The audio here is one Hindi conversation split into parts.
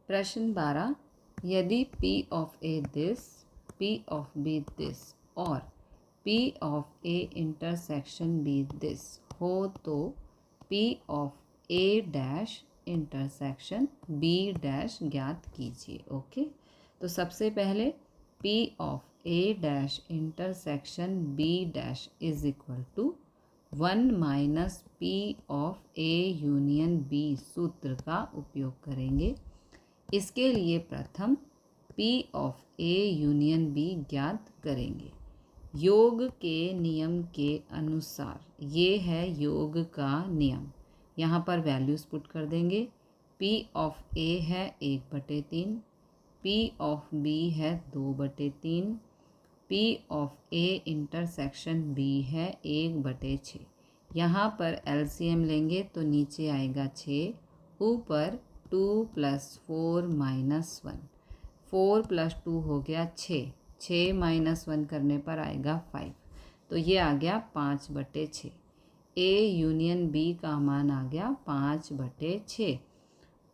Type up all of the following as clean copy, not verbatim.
प्रश्न 12, यदि P of A this, P of B this और P of A intersection B this हो तो P of A dash intersection B dash ज्ञात कीजिए। ओके, तो सबसे पहले P of A dash intersection B dash is equal to 1 minus P of A union B सूत्र का उपयोग करेंगे। इसके लिए प्रथम P of A union B ज्ञात करेंगे। योग के नियम के अनुसार, ये है योग का नियम, यहाँ पर वैल्यूज़ पुट कर देंगे। P ऑफ A है 1/3, P ऑफ B है 2/3, P of A intersection B है 1/6। यहाँ पर एलसीएम लेंगे तो नीचे आएगा 6, ऊपर 2 + 4 - 1, 4 + 2 हो गया 6, 6 - 1 करने पर आएगा 5, तो ये आ गया 5/6। A यूनियन B का मान आ गया 5/6।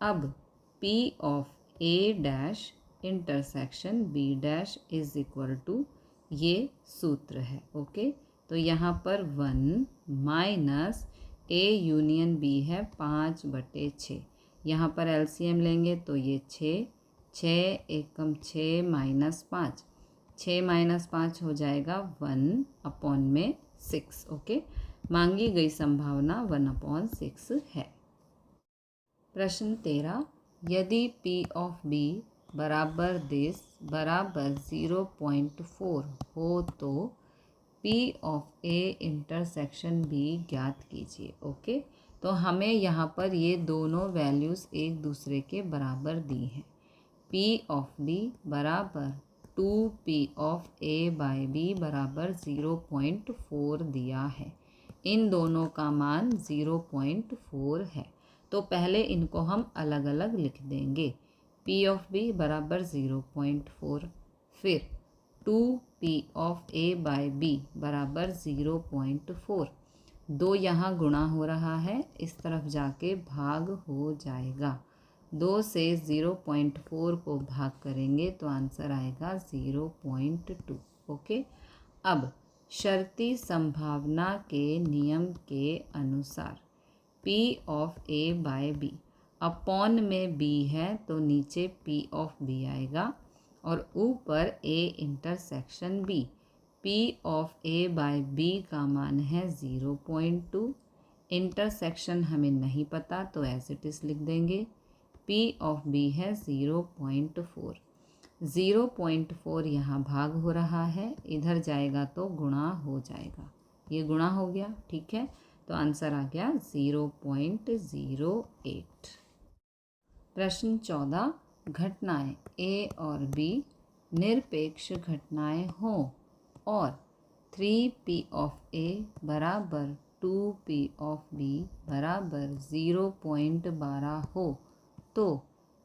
अब P of A dash intersection B dash is equal to, ये सूत्र है। ओके, तो यहाँ पर 1 माइनस A यूनियन B है 5/6, यहाँ पर एलसीएम लेंगे तो ये 6, 6 एकम 6 - 5, 6 - 5 हो जाएगा 1/6। ओके, मांगी गई संभावना 1/6 है। प्रश्न 13, यदि P ऑफ B बराबर दिस बराबर 0.4 हो तो P of A intersection B ज्ञात कीजिए। ओके, तो हमें यहाँ पर ये दोनों वैल्यूज़ एक दूसरे के बराबर दी हैं। P ऑफ B बराबर 2P of A by B बराबर 0.4 दिया है। इन दोनों का मान 0.4 है, तो पहले इनको हम अलग अलग लिख देंगे। P ऑफ B बराबर 0.4, फिर 2P of A by B बराबर 0.4, 2 यहाँ गुणा हो रहा है, इस तरफ जाके भाग हो जाएगा। 2 से 0.4 को भाग करेंगे तो आंसर आएगा 0.2। ओके, अब शर्ती संभावना के नियम के अनुसार P of A by B, upon में B है तो नीचे P ऑफ B आएगा और ऊपर A intersection B। P of A by B का मान है 0.2, इंटरसेक्शन हमें नहीं पता तो एज इट इज़ लिख देंगे। P ऑफ B है 0.4, 0.4 यहाँ भाग हो रहा है, इधर जाएगा तो गुणा हो जाएगा, ये गुणा हो गया। ठीक है, तो आंसर आ गया 0.08। प्रश्न 14, घटनाएं A और B निरपेक्ष घटनाएं हों और 3P ऑफ A बराबर 2P ऑफ B बराबर 0.12 हो तो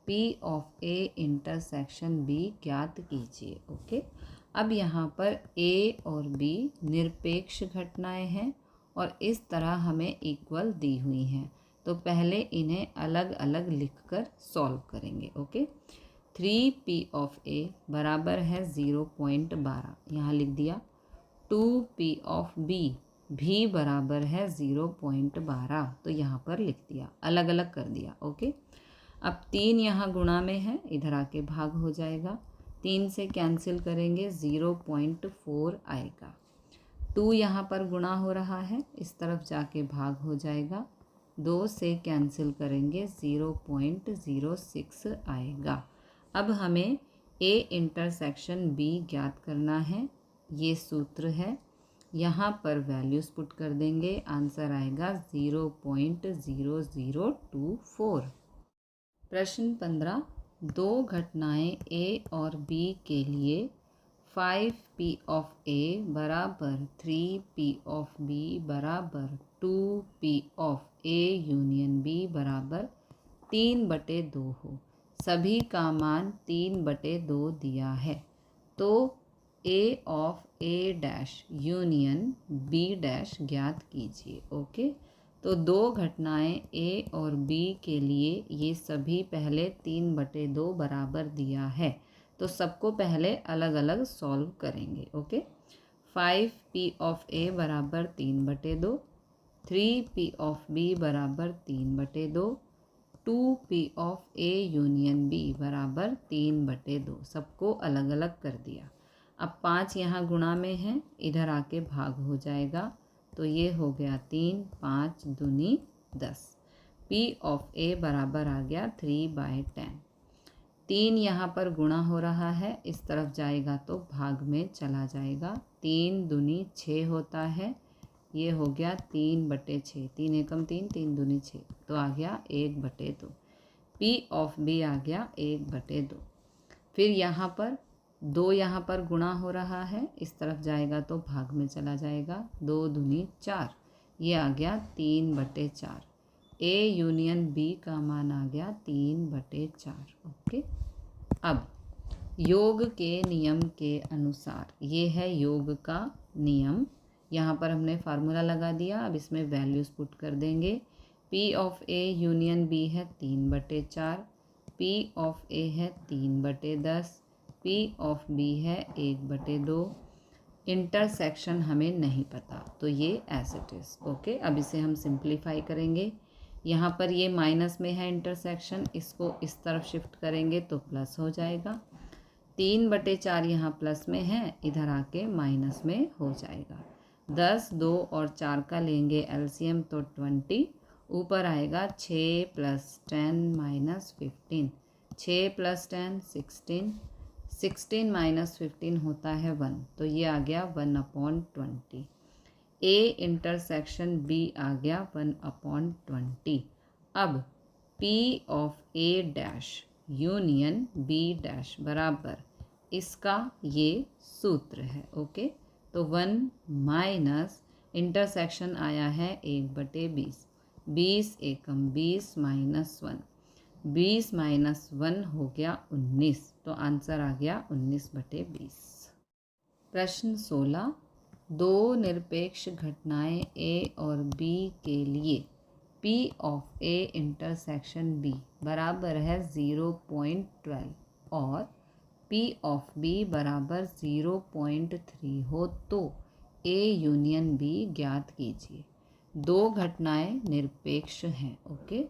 P of A intersection B ज्ञात कीजिए। ओके, अब यहाँ पर A और B निरपेक्ष घटनाएं हैं और इस तरह हमें इक्वल दी हुई हैं, तो पहले इन्हें अलग अलग लिखकर सॉल्व करेंगे। ओके, 3P ऑफ A बराबर है 0.12, यहाँ लिख दिया। 2P ऑफ B भी बराबर है 0.12, तो यहाँ पर लिख दिया, अलग अलग कर दिया। ओके, अब 3 यहाँ गुणा में है, इधर आके भाग हो जाएगा, 3 से कैंसिल करेंगे 0.4 आएगा। 2 यहाँ पर गुणा हो रहा है, इस तरफ जाके भाग हो जाएगा, 2 से कैंसिल करेंगे 0.06 आएगा। अब हमें A इंटरसेक्शन B ज्ञात करना है, ये सूत्र है, यहाँ पर वैल्यूज़ पुट कर देंगे, आंसर आएगा 0.0024। प्रश्न 15, दो घटनाएं A और B के लिए 5P ऑफ A बराबर 3P ऑफ B बराबर 2P of A union B बराबर 3/2 हो, सभी का मान 3/2 दिया है, तो A of A dash union B dash ज्ञात कीजिए। ओके, तो दो घटनाएं ए और बी के लिए ये सभी पहले 3/2 बराबर दिया है, तो सबको पहले अलग अलग सॉल्व करेंगे। ओके, 5p ऑफ ए बराबर 3/2, 3p ऑफ बी बराबर 3/2, 2p of A union B बराबर 3/2। सबको अलग अलग कर दिया। अब 5 यहाँ गुणा में है, इधर आके भाग हो जाएगा, तो ये हो गया 3, 5 दूनी 10। p ऑफ ए बराबर आ गया 3/10। 3 यहाँ पर गुणा हो रहा है, इस तरफ जाएगा तो भाग में चला जाएगा। 3 दूनी 6 होता है, ये हो गया 3/6। 3 एकम 3, 3 दूनी 6, तो आ गया 1/2। p ऑफ बी आ गया 1/2। फिर यहाँ पर 2 यहाँ पर गुणा हो रहा है, इस तरफ जाएगा तो भाग में चला जाएगा। 2 दूनी 4, ये आ गया 3/4। ए यूनियन बी का मान आ गया 3/4। ओके, अब योग के नियम के अनुसार, ये है योग का नियम। यहाँ पर हमने फार्मूला लगा दिया, अब इसमें वैल्यूज़ पुट कर देंगे। p of A union B है 3/4, p ऑफ ए है 3/10, p ऑफ बी है 1/2। इंटरसेक्शन हमें नहीं पता, तो ये एज इट इज़। ओके, अब इसे हम सिंप्लीफाई करेंगे। यहाँ पर ये माइनस में है इंटरसेक्शन, इसको इस तरफ शिफ्ट करेंगे तो प्लस हो जाएगा। 3/4 यहाँ प्लस में है, इधर आके माइनस में हो जाएगा। 10, 2 और 4 का लेंगे एलसीएम तो 20, ऊपर आएगा 6 + 10 - 15, 6 + 10 16, 16 - 15 होता है 1, तो ये आ गया 1/20। ए इंटरसेक्शन बी आ गया 1/20। अब p of A dash union B dash बराबर इसका ये सूत्र है। ओके, तो 1 माइनस इंटरसेक्शन आया है 1/20, 20 एकम 20 - 1, 20 - 1 हो गया 19, तो आंसर आ गया 19/20। प्रश्न 16, दो निरपेक्ष घटनाएं ए और बी के लिए p of A intersection B बराबर है 0.12 और p ऑफ बी बराबर 0.3 हो तो a यूनियन बी ज्ञात कीजिए। दो घटनाएं निरपेक्ष हैं। ओके,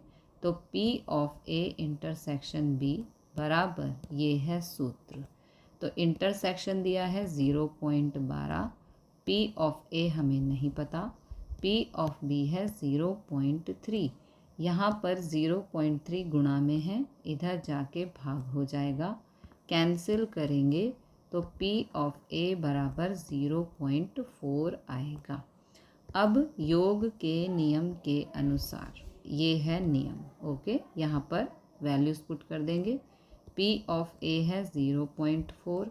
तो p of A intersection B बराबर ये है सूत्र। तो इंटरसेक्शन दिया है 0.12, p ऑफ ए हमें नहीं पता, p ऑफ बी है 0.3। यहाँ पर 0.3 गुणा में है, इधर जाके भाग हो जाएगा, कैंसिल करेंगे तो p ऑफ ए बराबर 0.4 आएगा। अब योग के नियम के अनुसार, ये है नियम। ओके, यहाँ पर वैल्यूज़ पुट कर देंगे। p ऑफ ए है 0.4,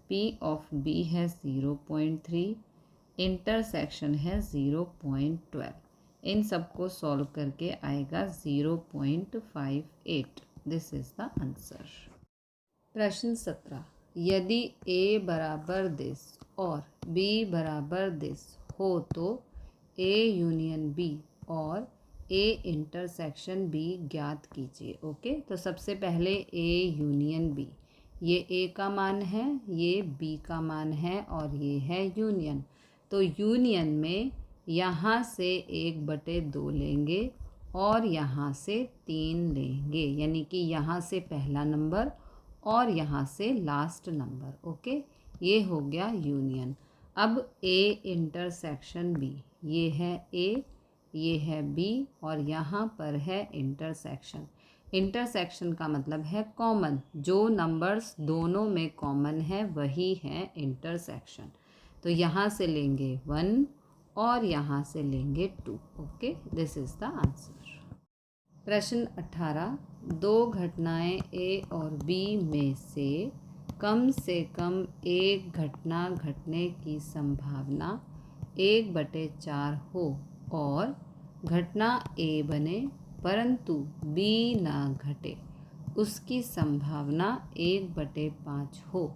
p ऑफ बी है 0.3, इंटरसेक्शन है 0.12। इन सबको सॉल्व करके आएगा 0.58। This is the answer. प्रश्न 17, यदि a बराबर दिस और b बराबर दिस हो तो a यूनियन b और a इंटरसेक्शन b ज्ञात कीजिए। ओके, तो सबसे पहले a यूनियन b, ये a का मान है, ये b का मान है और ये है यूनियन। तो यूनियन में यहाँ से 1/2 लेंगे और यहाँ से 3 लेंगे, यानी कि यहाँ से पहला नंबर और यहाँ से लास्ट नंबर। ओके, ये हो गया यूनियन। अब a इंटरसेक्शन b, ये है a, ये है b और यहाँ पर है इंटरसेक्शन। इंटरसेक्शन का मतलब है कॉमन, जो नंबर्स दोनों में कॉमन है वही है इंटरसेक्शन। तो यहाँ से लेंगे 1 और यहाँ से लेंगे 2। Okay, this is the answer. प्रश्न 18, दो घटनाएं a और b में से कम एक घटना घटने की संभावना 1/4 हो और घटना a बने परंतु b ना घटे, उसकी संभावना 1/5 हो,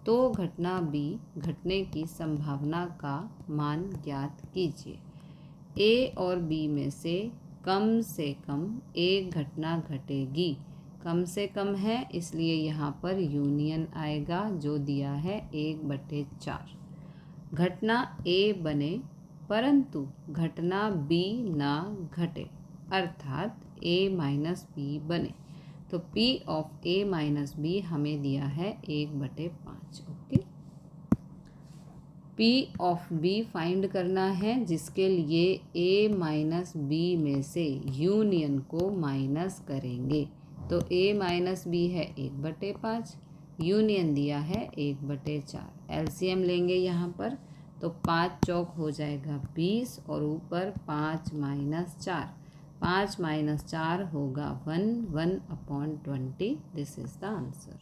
तो घटना b घटने की संभावना का मान ज्ञात कीजिए। ए और बी में से कम एक घटना घटेगी। कम से कम है इसलिए यहाँ पर यूनियन आएगा जो दिया है 1/4। घटना ए बने परंतु घटना बी ना घटे अर्थात ए माइनस बी बने, तो P of A minus B हमें दिया है 1/5। Okay, P of B find करना है जिसके लिए A माइनस बी में से यूनियन को माइनस करेंगे। तो A माइनस बी है 1/5, यूनियन दिया है 1/4। एलसीएम लेंगे यहाँ पर, तो 5 चौक हो जाएगा 20 और ऊपर 5 माइनस 4, 5 माइनस 4 होगा 1/20। This is the answer.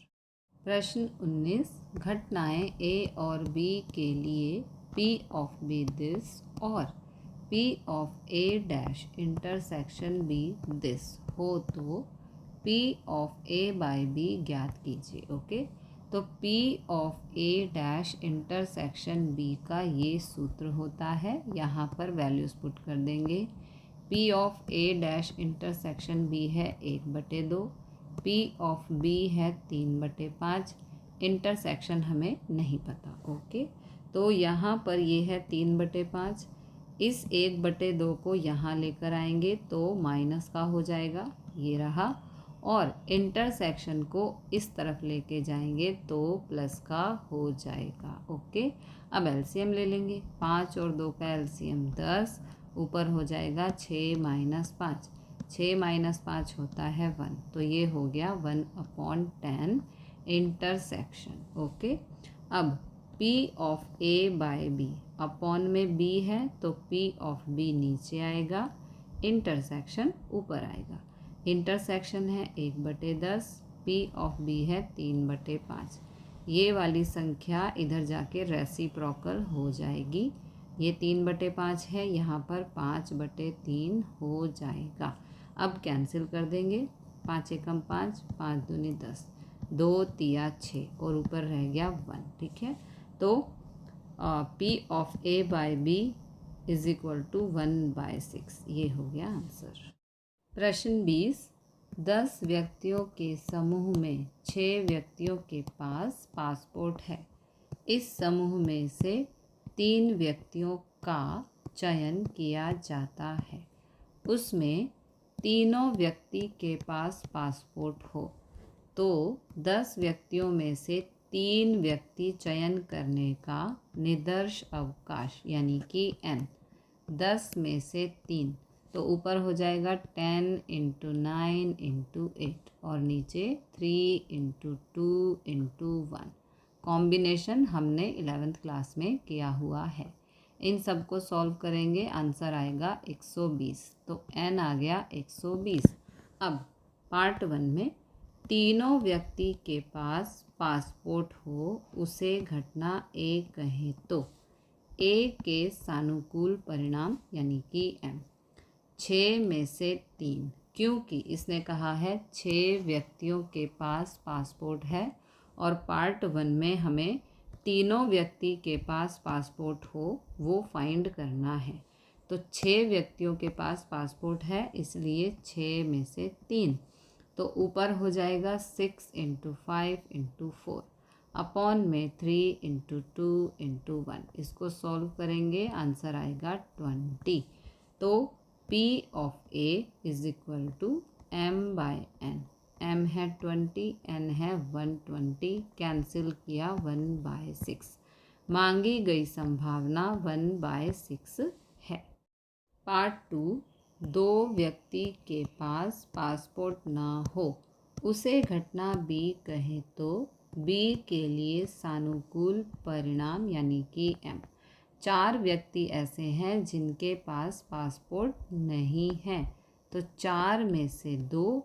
प्रश्न 19, घटनाएं ए और बी के लिए P ऑफ बी दिस और P of A dash intersection B this हो तो P of A by B ज्ञात कीजिए। ओके, तो P of A dash intersection B का ये सूत्र होता है, यहाँ पर वैल्यूज पुट कर देंगे। P of A dash intersection B है 1/2, P ऑफ बी है 3/5, इंटरसेक्शन हमें नहीं पता। ओके, तो यहाँ पर ये है 3/5, इस 1/2 को यहाँ लेकर आएंगे तो माइनस का हो जाएगा, ये रहा, और इंटरसेक्शन को इस तरफ लेके जाएंगे तो प्लस का हो जाएगा। ओके, अब एलसीएम ले लेंगे, 5 और 2 का एलसीएम 10, ऊपर हो जाएगा 6 माइनस 5, 6 माइनस 5 होता है 1, तो ये हो गया 1/10 इंटरसेक्शन। ओके, अब P of A by B, upon में B है तो P ऑफ B नीचे आएगा, इंटरसेक्शन ऊपर आएगा। इंटरसेक्शन है 1/10, P ऑफ B है 3/5। ये वाली संख्या इधर जाके रेसिप्रोकल हो जाएगी, ये 3/5 है, यहाँ पर 5/3 हो जाएगा। अब कैंसिल कर देंगे, 5 एकम 5, 5 दूनी 10, 2 तिया 6 और ऊपर रह गया 1। ठीक है, तो P of A by B is equal to 1/6, ये हो गया आंसर। प्रश्न 20, 10 व्यक्तियों के समूह में 6 व्यक्तियों के पास पासपोर्ट है। इस समूह में से 3 व्यक्तियों का चयन किया जाता है, उसमें तीनों व्यक्ति के पास पासपोर्ट हो तो 10 व्यक्तियों में से 3 व्यक्ति चयन करने का निदर्श अवकाश यानी कि n, 10 में से 3, तो ऊपर हो जाएगा 10 × 9 × 8 और नीचे 3 × 2 × 1। कॉम्बिनेशन हमने 11th क्लास में किया हुआ है। इन सब को सॉल्व करेंगे, आंसर आएगा 120, तो n आ गया 120। अब पार्ट 1 में तीनों व्यक्ति के पास पासपोर्ट हो उसे घटना A कहें तो A के सानुकूल परिणाम यानी कि M, 6 में से 3, क्योंकि इसने कहा है 6 व्यक्तियों के पास पासपोर्ट है और पार्ट 1 में हमें तीनों व्यक्ति के पास पासपोर्ट हो वो फाइंड करना है। तो 6 व्यक्तियों के पास पासपोर्ट है इसलिए 6 में से 3, तो ऊपर हो जाएगा 6 × 5 × 4 अपॉन में 3 × 2 × 1। इसको सॉल्व करेंगे, आंसर आएगा 20। तो P of A is equal to M/n, M है 20, N है 120, कैंसिल किया 1/6, मांगी गई संभावना 1/6 है। पार्ट 2, 2 व्यक्ति के पास पासपोर्ट ना हो उसे घटना B कहें तो B के लिए सानुकूल परिणाम यानी कि M, 4 व्यक्ति ऐसे हैं जिनके पास पासपोर्ट नहीं है, तो 4 में से 2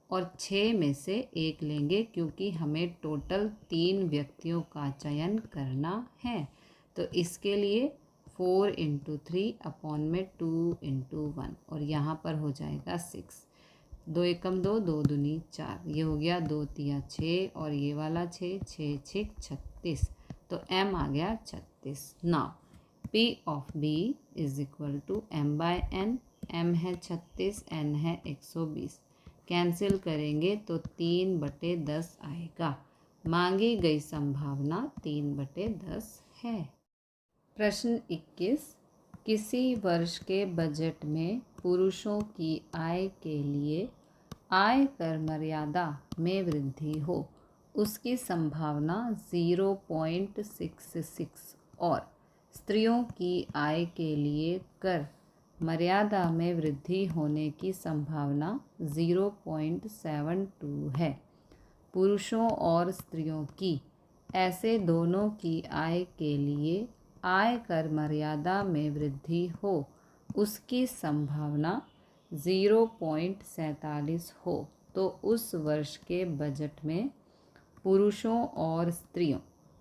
और 6 में से 1 लेंगे क्योंकि हमें टोटल 3 व्यक्तियों का चयन करना है। तो इसके लिए 4 × 3 अपॉन में 2 × 1 और यहाँ पर हो जाएगा 6, 2 एकम 2, 2 दूनी 4, ये हो गया 2 तिया 6 और ये वाला 6, 6 6 36, तो M आ गया 36। Now P of B is equal to m/n। m है 36, n है 120। कैंसिल करेंगे तो 3/10 आएगा। मांगी गई संभावना 3/10 है। प्रश्न 21। किसी वर्ष के बजट में पुरुषों की आय के लिए आयकर मर्यादा में वृद्धि हो, उसकी संभावना 0.66 और स्त्रियों की आय के लिए कर मर्यादा में वृद्धि होने की संभावना 0.72 है। पुरुषों और स्त्रियों की ऐसे दोनों की आय के लिए आयकर मर्यादा में वृद्धि हो, उसकी संभावना 0.47 हो, तो उस वर्ष के बजट में पुरुषों और स्त्रियों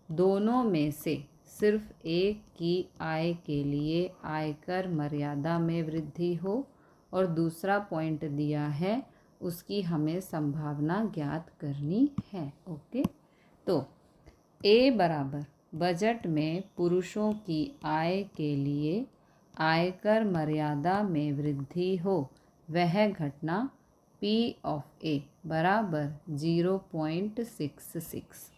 दोनों में से सिर्फ एक की आय के लिए आयकर मर्यादा में वृद्धि हो और दूसरा पॉइंट दिया है उसकी हमें संभावना ज्ञात करनी है। ओके, तो ए बराबर बजट में पुरुषों की आय के लिए आयकर मर्यादा में वृद्धि हो, वह घटना P of A बराबर 0.66।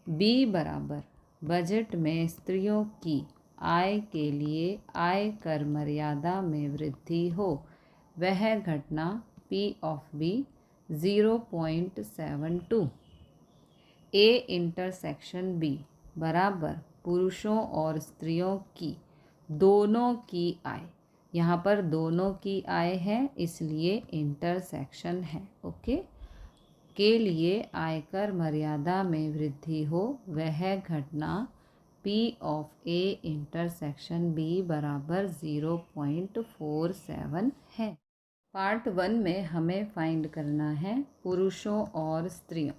बी बराबर बजट में स्त्रियों की आय के लिए आयकर मर्यादा में वृद्धि हो, वह घटना P of B 0.72। A intersection B बराबर पुरुषों और स्त्रियों की दोनों की आय, यहाँ पर दोनों की आय है इसलिए इंटरसेक्शन है। ओके, के लिए आयकर मर्यादा में वृद्धि हो, वह घटना P of A intersection B बराबर 0.47 है। पार्ट 1 में हमें फाइंड करना है पुरुषों और स्त्रियों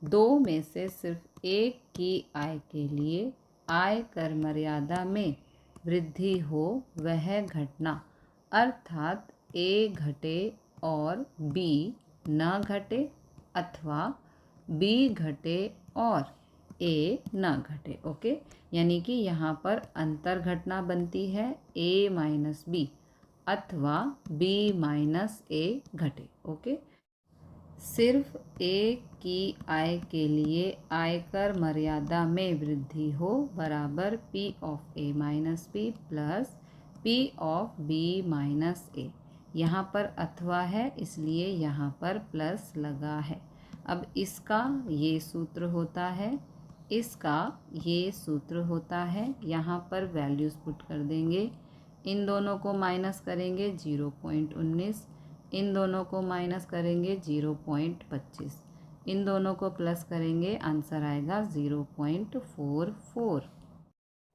दो में से सिर्फ एक की आय के लिए आयकर मर्यादा में वृद्धि हो, वह घटना अर्थात A घटे और B न घटे अथवा B घटे और A न घटे। ओके, यानी कि यहाँ पर अंतर घटना बनती है A माइनस B अथवा B माइनस A घटे। ओके, सिर्फ एक की आय के लिए आयकर मर्यादा में वृद्धि हो बराबर P of A minus B plus P of B minus A। यहाँ पर अथवा है इसलिए यहाँ पर प्लस लगा है। अब इसका ये सूत्र होता है, इसका ये सूत्र होता है। यहाँ पर वैल्यूज़ पुट कर देंगे, इन दोनों को माइनस करेंगे 0.19, इन दोनों को माइनस करेंगे 0.25, इन दोनों को प्लस करेंगे, आंसर आएगा 0.44।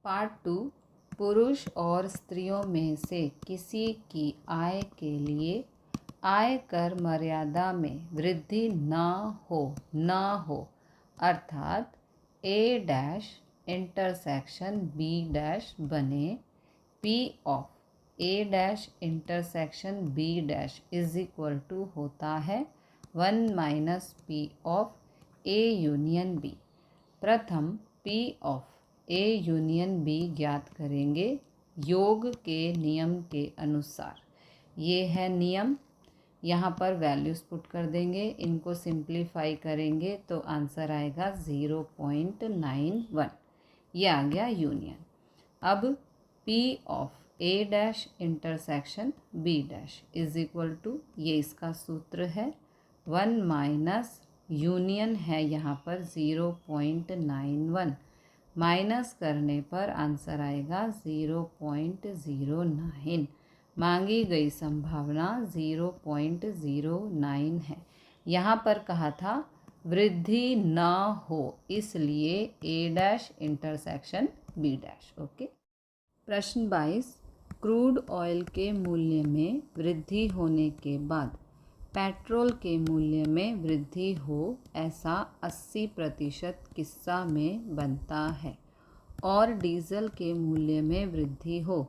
पार्ट 2, पुरुष और स्त्रियों में से किसी की आय के लिए आयकर मर्यादा में वृद्धि न हो अर्थात A dash intersection B dash बने P of A dash intersection B dash is equal to होता है 1 minus P of A union B। प्रथम P of A union B ज्ञात करेंगे योग के नियम के अनुसार। ये है नियम, यहाँ पर वैल्यूज़ पुट कर देंगे, इनको सिंप्लीफाई करेंगे तो आंसर आएगा 0.91। ये आ गया यूनियन। अब P of A dash intersection B dash is equal to, ये इसका सूत्र है 1 माइनस यूनियन है यहाँ पर 0.91, माइनस करने पर आंसर आएगा 0.09। मांगी गई संभावना 0.09 है। यहाँ पर कहा था वृद्धि न हो, इसलिए A dash intersection B dash. Okay, प्रश्न 22, क्रूड ऑयल के मूल्य में वृद्धि होने के बाद पेट्रोल के मूल्य में वृद्धि हो, ऐसा 80% किस्सा में बनता है और डीजल के मूल्य में वृद्धि हो,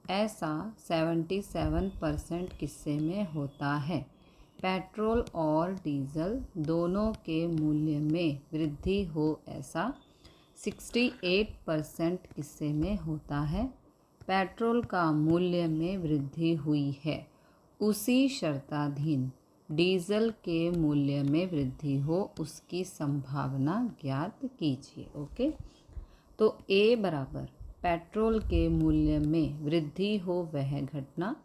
ऐसा 77% किस्से में होता है। पेट्रोल और डीजल दोनों के मूल्य में वृद्धि हो, ऐसा 68% किस्से में होता है। पेट्रोल का मूल्य में वृद्धि हुई है, उसी शर्ताधीन डीजल के मूल्य में वृद्धि हो उसकी संभावना ज्ञात कीजिए। ओके, तो ए बराबर पेट्रोल के मूल्य में वृद्धि हो वह घटना,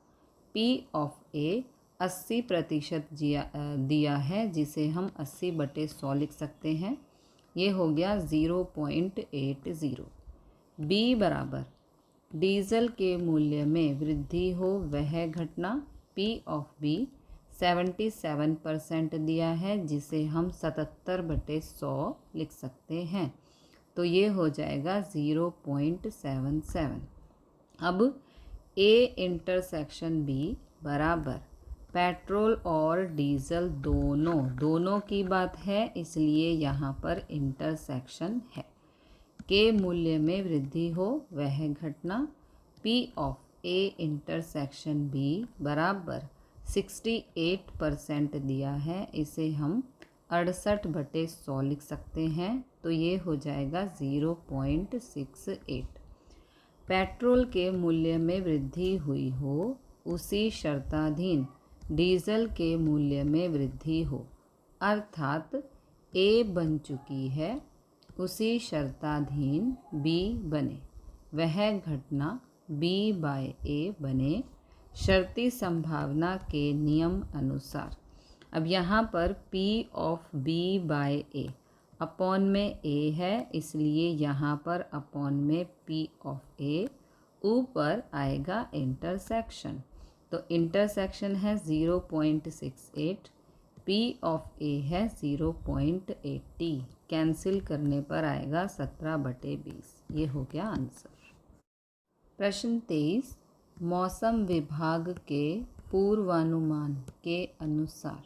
पी ऑफ ए 80% दिया है, जिसे हम 80/100 लिख सकते हैं। ये हो गया 0.80। बी बराबर डीजल के मूल्य में वृद्धि हो वह घटना, पी ऑफ बी 77% दिया है, जिसे हम 77/100 लिख सकते हैं। तो ये हो जाएगा 0.77। अब ए इंटरसेक्शन बी बराबर पेट्रोल और डीजल दोनों की बात है, इसलिए यहाँ पर इंटरसेक्शन है। के मूल्य में वृद्धि हो वह घटना, P of A intersection B बराबर 68% दिया है, इसे हम 68/100 लिख सकते हैं। तो ये हो जाएगा 0.68। पेट्रोल के मूल्य में वृद्धि हुई हो उसी शर्ताधीन डीजल के मूल्य में वृद्धि हो, अर्थात ए बन चुकी है, उसी शर्ताधीन बी बने, वह घटना बी बाय ए बने शर्ती संभावना के नियम अनुसार। अब यहाँ पर P of B by A upon में A है, इसलिए यहाँ पर अपॉन में P ऑफ A, ऊपर आएगा इंटरसेक्शन। तो इंटरसेक्शन है 0.68, P ऑफ A है 0.80, कैंसिल करने पर आएगा 17/20। ये हो गया आंसर। प्रश्न 23, मौसम विभाग के पूर्वानुमान के अनुसार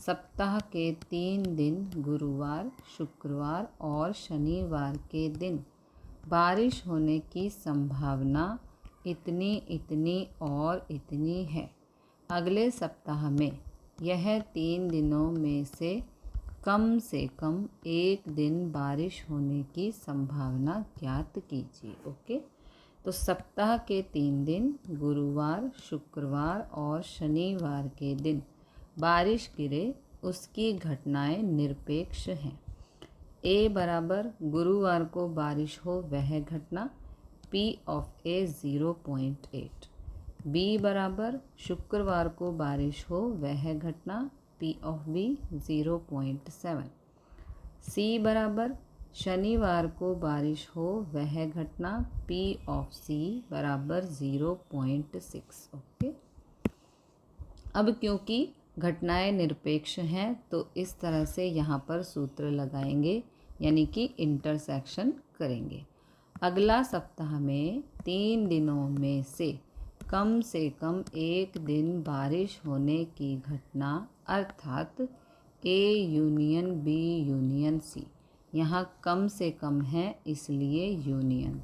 सप्ताह के 3 दिन गुरुवार, शुक्रवार और शनिवार के दिन बारिश होने की संभावना इतनी और इतनी है। अगले सप्ताह में यह 3 दिनों में से कम एक दिन बारिश होने की संभावना ज्ञात कीजिए। ओके, तो सप्ताह के 3 दिन गुरुवार, शुक्रवार और शनिवार के दिन बारिश गिरे उसकी घटनाएं निरपेक्ष हैं। ए बराबर गुरुवार को बारिश हो वह घटना, P ऑफ ए 0.8। बी बराबर शुक्रवार को बारिश हो वह घटना, P ऑफ बी 0.7। सी बराबर शनिवार को बारिश हो वह घटना, P ऑफ सी बराबर 0.6। ओके, अब क्योंकि घटनाएं निरपेक्ष हैं तो इस तरह से यहाँ पर सूत्र लगाएंगे, यानी कि इंटरसेक्शन करेंगे। अगला सप्ताह में 3 दिनों में से कम एक दिन बारिश होने की घटना, अर्थात A union B union C, यहाँ कम से कम है इसलिए यूनियन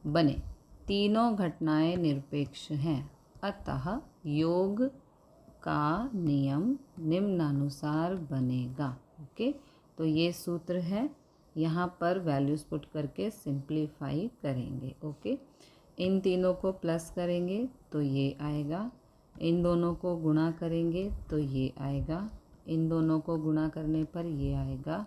बने, तीनों घटनाएं निरपेक्ष हैं, अतः योग का नियम निम्नानुसार बनेगा। ओके, तो ये सूत्र है, यहाँ पर वैल्यूज पुट करके सिंप्लीफाई करेंगे। ओके, इन तीनों को प्लस करेंगे तो ये आएगा, इन दोनों को गुणा करेंगे तो ये आएगा, इन दोनों को गुणा करने पर ये आएगा,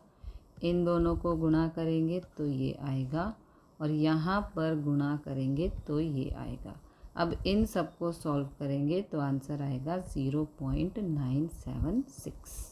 इन दोनों को गुणा करेंगे तो ये आएगा, और यहाँ पर गुणा करेंगे तो ये आएगा। अब इन सब को सॉल्व करेंगे तो आंसर आएगा 0.976।